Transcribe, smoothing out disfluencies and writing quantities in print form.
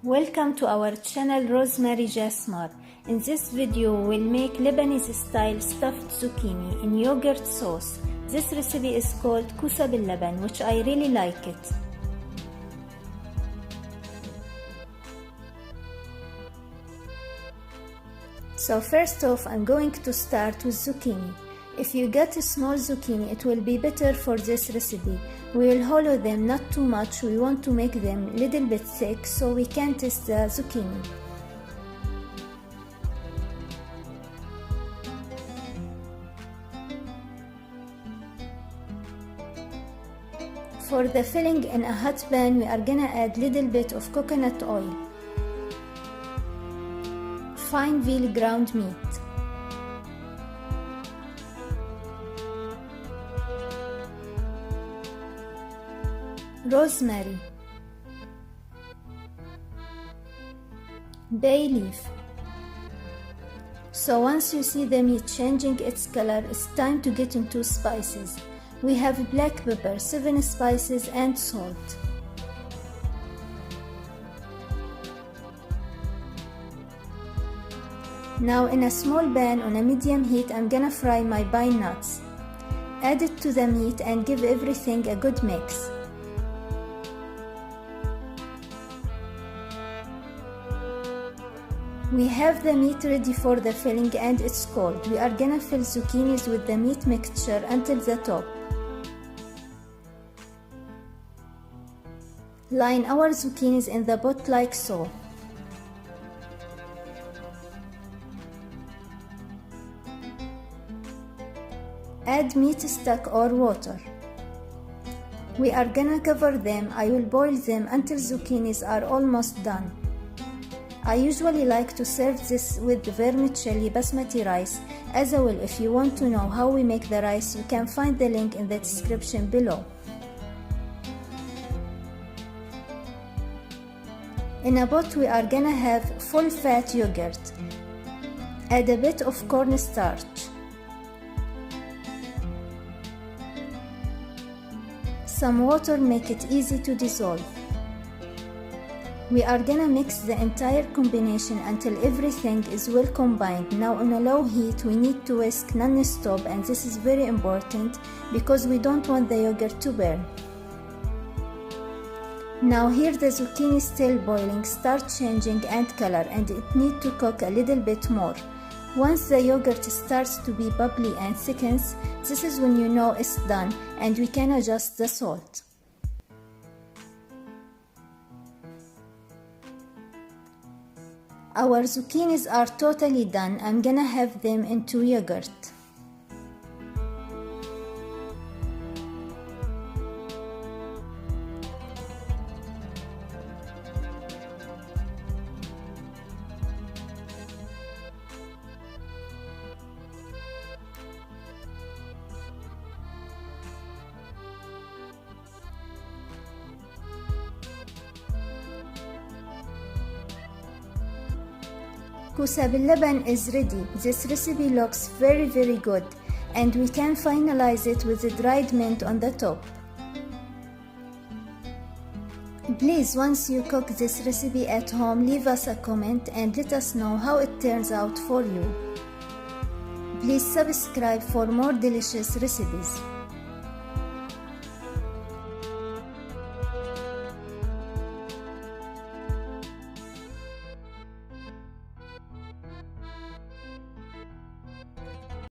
Welcome to our channel Rosemary Jasmar. In this video we'll make Lebanese style stuffed zucchini in yogurt sauce. This recipe is called Kousa bil laban, which I really like it. So first off, I'm going to start with zucchini. If you get a small zucchini, it will be better for this recipe. We will hollow them not too much. We want to make them a little bit thick so we can taste the zucchini. For the filling, in a hot pan we are gonna add little bit of coconut oil, fine veal ground meat, rosemary, bay leaf. So once you see the meat changing its color, it's time to get into spices. We have black pepper, 7 spices and salt. Now in a small pan on a medium heat, I'm gonna fry my pine nuts. Add it to the meat and give everything a good mix. We have the meat ready for the filling and it's cold. We are gonna fill zucchinis with the meat mixture until the top. Line our zucchinis in the pot like so. Add meat stock or water. We are gonna cover them. I will boil them until zucchinis are almost done. I usually like to serve this with vermicelli basmati rice. As well, if you want to know how we make the rice, you can find the link in the description below. In a pot we are gonna have full fat yogurt. Add a bit of cornstarch, some water, make it easy to dissolve. We are gonna mix the entire combination until everything is well combined. Now on a low heat we need to whisk non-stop, and this is very important because we don't want the yogurt to burn. Now here the zucchini is still boiling, start changing and color, and it needs to cook a little bit more. Once the yogurt starts to be bubbly and thickens, this is when you know it's done, and we can adjust the salt. Our zucchinis are totally done. I'm gonna have them into yogurt. Kousa bil laban is ready. This recipe looks very good, and we can finalize it with the dried mint on the top. Please, once you cook this recipe at home, leave us a comment and let us know how it turns out for you. Please subscribe for more delicious recipes.